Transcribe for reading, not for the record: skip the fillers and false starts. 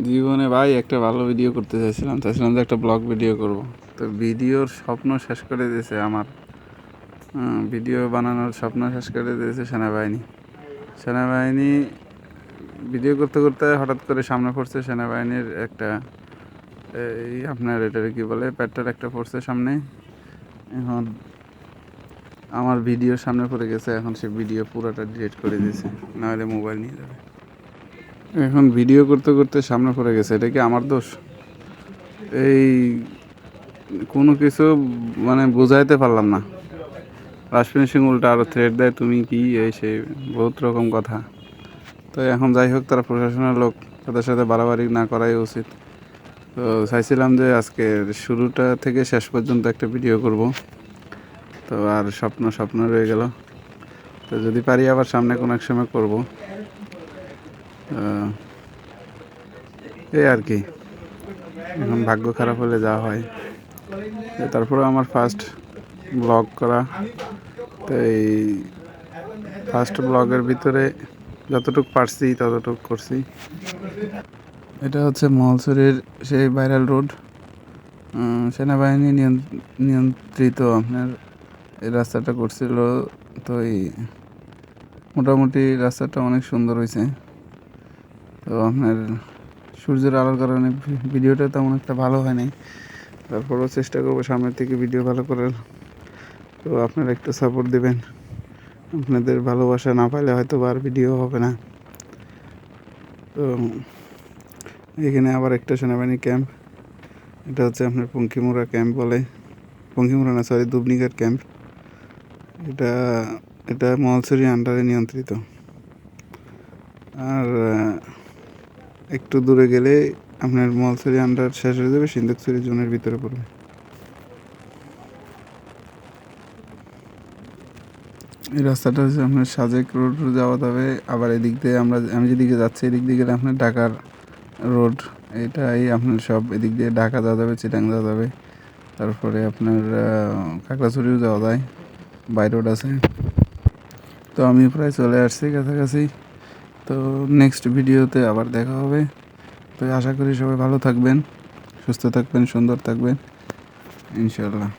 জীবনে ভাই একটা ভালো ভিডিও করতে চাইছিলাম যে একটা ব্লগ ভিডিও করব। তো ভিডিওর স্বপ্ন শেষ করে দিয়েছে আমার। ভিডিও বানানোর স্বপ্ন শেষ করে দিয়েছে সেনাবাহিনী ভিডিও করতে করতে হঠাৎ করে সামনে পড়ছে সেনাবাহিনীর একটা এই আপনার এটার কি বলে প্যাটটার একটা পড়ছে সামনে। এখন আমার ভিডিও সামনে পড়ে গেছে, এখন সে ভিডিও পুরোটা ডিলিট করে দিয়েছে, নাহলে মোবাইল নিয়ে যাবে। এখন ভিডিও করতে করতে সামনে পড়ে গেছে, এটা কি আমার দোষ? এই কোনো কিছু মানে বোঝাইতে পারলাম না। লাস্ট ফিনিশিং উল্টা আরও থ্রেড দেয়, তুমি কি এই সেই বহুত রকম কথা। তো এখন যাই হোক, তারা প্রশাসনের লোক, তাদের সাথে বাড়াবাড়ি না করাই উচিত। তো চাইছিলাম যে আজকে শুরুটা থেকে শেষ পর্যন্ত একটা ভিডিও করব, তো আর স্বপ্ন রয়ে গেল। তো যদি পারি আবার সামনে কোনো এক সময় করবো। এই আর কি, এখন ভাগ্য খারাপ হলে যা হয়। তারপরে আমার ফার্স্ট ব্লগ করা, তো এই ফার্স্ট ব্লগের ভিতরে যতটুকু পারছি ততটুকু করছি। এটা হচ্ছে মহলছড়ির সেই ভাইরাল রোড, সেনাবাহিনী নিয়ন্ত্রিত আপনার এই রাস্তাটা করছিল। তো এই মোটামুটি রাস্তাটা অনেক সুন্দর হয়েছে। তো আপনার সূর্যের আলোর কারণে ভিডিওটা তেমন একটা ভালো হয় নাই, তারপরেও চেষ্টা করবো সামনের থেকে ভিডিও ভালো করার। তো আপনারা একটু সাপোর্ট দেবেন, আপনাদের ভালোবাসা না পাইলে হয়তো আর ভিডিও হবে না। তো এখানে আবার একটা সেনাবাহিনী ক্যাম্প, এটা হচ্ছে আপনার পঙ্খিমুড়া ক্যাম্প বলে, পঙ্খিমুড়া না সরি দুবনিঘাট ক্যাম্প। এটা মহলছড়ি আন্ডারে নিয়ন্ত্রিত। আর একটু দূরে গেলে আপনার মহলছড়ি আন্ডার শেষ হয়ে যাবে, সিন্দুকছড়ি জোনের ভিতরে পড়বে। এই রাস্তাটা হচ্ছে আপনার সাজেক রোড যাওয়া যাবে, আবার এদিক দিয়ে আমি যেদিকে যাচ্ছি এদিক দিয়ে গেলে আপনার ঢাকার রোড। এটাই আপনার সব এদিক দিয়ে ঢাকা যাওয়া যাবে, চিটাং যাওয়া যাবে, তারপরে আপনার খাগড়াছড়িও যাওয়া যায়, বাই রোড আছে। তো আমি প্রায় চলে আসছি কাছাকাছি। তো নেক্সট ভিডিওতে আবার দেখা হবে। তো আশা করি সবাই ভালো থাকবেন, সুস্থ থাকবেন, সুন্দর থাকবেন ইনশাল্লাহ।